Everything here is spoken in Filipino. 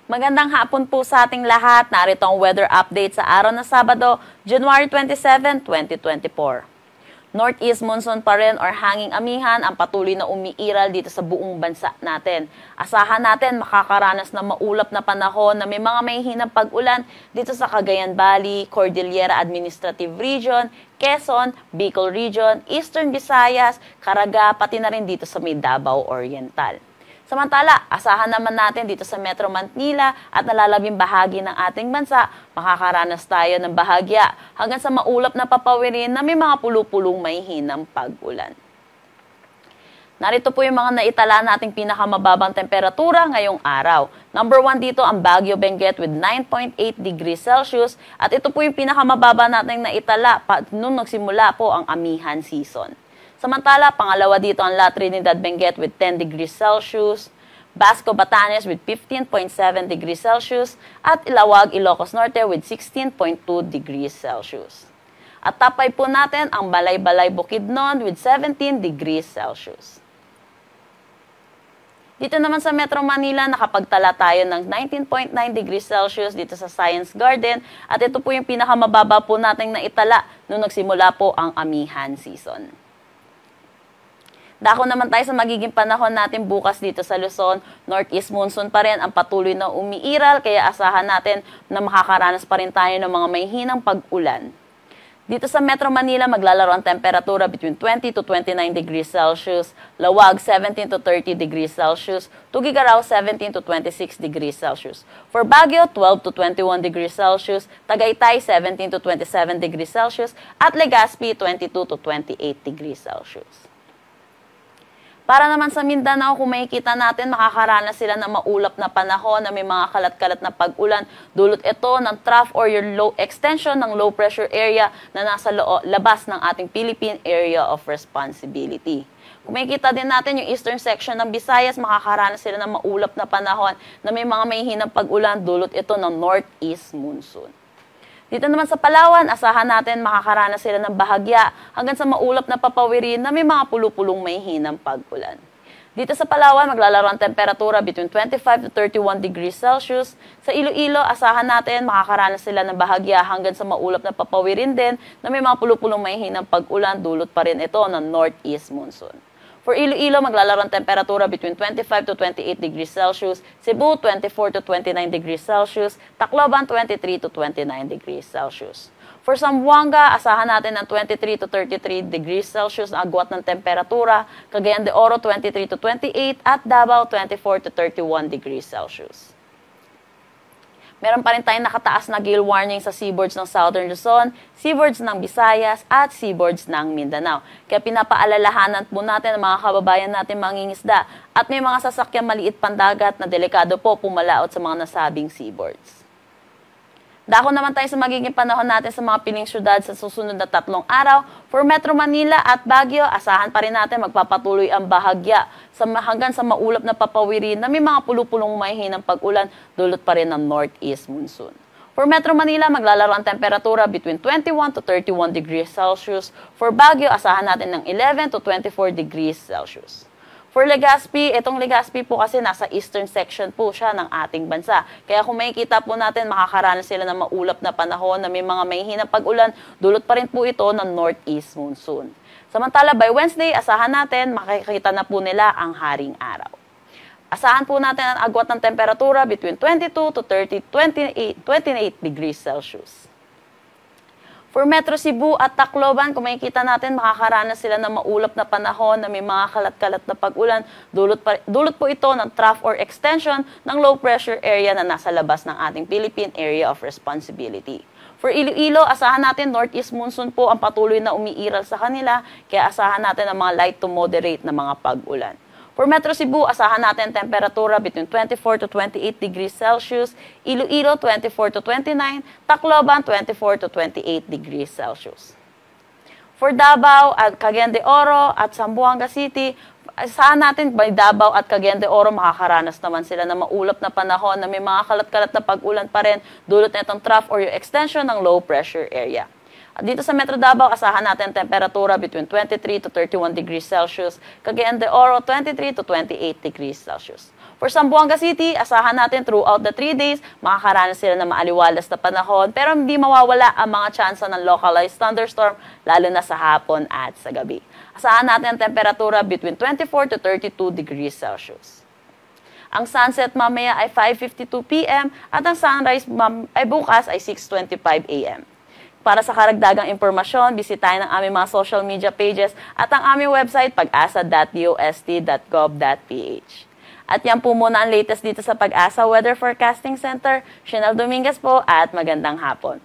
Magandang hapon po sa ating lahat. Narito ang weather update sa araw na Sabado, January 27, 2024. Northeast monsoon pa rin or hanging amihan ang patuloy na umiiral dito sa buong bansa natin. Asahan natin makakaranas ng maulap na panahon na may mga mahihinang pag-ulan dito sa Cagayan Valley, Cordillera Administrative Region, Quezon, Bicol Region, Eastern Visayas, Caraga, pati na rin dito sa may Davao Oriental. Samantala, asahan naman natin dito sa Metro Manila at nalalabing bahagi ng ating bansa, makakaranas tayo ng bahagya hanggang sa maulap na papawirin na may mga pulu-pulong mahihinang pag-ulan. Narito po yung mga naitala nating pinakamababang temperatura ngayong araw. Number 1 dito ang Baguio Benguet with 9.8 degrees Celsius at ito po yung pinakamababa nating naitala nung nagsimula po ang amihan season. Samantala, pangalawa dito ang La Trinidad Benguet with 10 degrees Celsius, Basco Batanes with 15.7 degrees Celsius, at Ilawag, Ilocos Norte with 16.2 degrees Celsius. At top 5 po natin ang Balay-Balay Bukidnon with 17 degrees Celsius. Dito naman sa Metro Manila, nakapagtala tayo ng 19.9 degrees Celsius dito sa Science Garden, at ito po yung pinakamababa po natin na itala nung nagsimula po ang amihan season. Dako naman tayo sa magiging panahon natin bukas dito sa Luzon. Northeast monsoon pa rin ang patuloy na umiiral, kaya asahan natin na makakaranas pa rin tayo ng mga mahihinang pag-ulan. Dito sa Metro Manila, maglalaro ang temperatura between 20 to 29 degrees Celsius, Lawag 17 to 30 degrees Celsius, Tugigaraw 17 to 26 degrees Celsius. For Baguio, 12 to 21 degrees Celsius, Tagaytay 17 to 27 degrees Celsius, at Legazpi 22 to 28 degrees Celsius. Para naman sa Mindanao, kung makikita natin, makakaranas sila ng maulap na panahon na may mga kalat-kalat na pag-ulan. Dulot ito ng trough or your low extension ng low pressure area na nasa labas ng ating Philippine Area of Responsibility. Kung makikita din natin yung eastern section ng Visayas, makakaranas sila ng maulap na panahon na may mga mahihinang pag-ulan. Dulot ito ng northeast monsoon. Dito naman sa Palawan, asahan natin makakaranas sila ng bahagya hanggang sa maulap na papawirin na may mga pulu-pulong mahihinang pag-ulan. Dito sa Palawan, maglalaro ang temperatura between 25 to 31 degrees Celsius. Sa Iloilo, asahan natin makakaranas sila ng bahagya hanggang sa maulap na papawirin din na may mga pulu-pulong mahihinang pag-ulan. Dulot pa rin ito ng northeast monsoon. For Iloilo, maglalaro ang temperatura between 25 to 28 degrees Celsius, Cebu 24 to 29 degrees Celsius, Tacloban 23 to 29 degrees Celsius. For Zamboanga, asahan natin ng 23 to 33 degrees Celsius na agwat ng temperatura, Cagayan de Oro 23 to 28 at Davao 24 to 31 degrees Celsius. Meron pa rin tayong nakataas na gale warning sa seaboards ng Southern Luzon, seaboards ng Visayas, at seaboards ng Mindanao. Kaya pinapaalalahanan po natin ang mga kababayan natin mangingisda at may mga sasakyang maliit pandagat na delikado po pumalaot sa mga nasabing seaboards. Dako naman tayo sa magiging panahon natin sa mga piling syudad sa susunod na 3 araw. For Metro Manila at Baguio, asahan pa rin natin magpapatuloy ang bahagya hanggang sa maulap na papawirin na may mga pulu-pulong mahihinang pag-ulan, dulot pa rin ng northeast monsoon. For Metro Manila, maglalaro ang temperatura between 21 to 31 degrees Celsius. For Baguio, asahan natin ng 11 to 24 degrees Celsius. For Legazpi, itong Legazpi po kasi nasa eastern section po siya ng ating bansa. Kaya kung makikita po natin, makakaranas sila ng maulap na panahon na may mga mahihinang pag-ulan, dulot pa rin po ito ng northeast monsoon. Samantala, by Wednesday, asahan natin, makikita na po nila ang haring araw. Asahan po natin ang agwat ng temperatura between 22 to 28 degrees Celsius. For Metro Cebu at Tacloban, kung makikita natin, makakaranas sila ng maulap na panahon na may mga kalat-kalat na pag-ulan. Dulot po ito ng trough or extension ng low pressure area na nasa labas ng ating Philippine Area of Responsibility. For Iloilo, asahan natin northeast monsoon po ang patuloy na umiiral sa kanila, kaya asahan natin ang mga light to moderate na mga pag-ulan. For Metro Cebu, asahan natin temperatura between 24 to 28 degrees Celsius, Iloilo 24 to 29, Tacloban 24 to 28 degrees Celsius. For Davao at Cagayan de Oro at Zamboanga City, asahan natin by Davao at Cagayan de Oro makakaranas naman sila ng maulap na panahon na may mga kalat-kalat na pag-ulan pa rin, dulot na itong trough or yung extension ng low pressure area. At dito sa Metro Davao, asahan natin temperatura between 23 to 31 degrees Celsius, Cagayan de Oro 23 to 28 degrees Celsius. For Zamboanga City, asahan natin throughout the 3 days, makakaranas sila ng maaliwalas na panahon, pero hindi mawawala ang mga tsansa ng localized thunderstorm, lalo na sa hapon at sa gabi. Asahan natin ang temperatura between 24 to 32 degrees Celsius. Ang sunset mamaya ay 5:52 p.m. at ang sunrise ay bukas ay 6:25 a.m. Para sa karagdagang impormasyon, bisitahin ang aming mga social media pages at ang aming website pag-asa.dost.gov.ph. At yan po muna ang latest dito sa Pag-asa Weather Forecasting Center. Chanel Dominguez po at magandang hapon.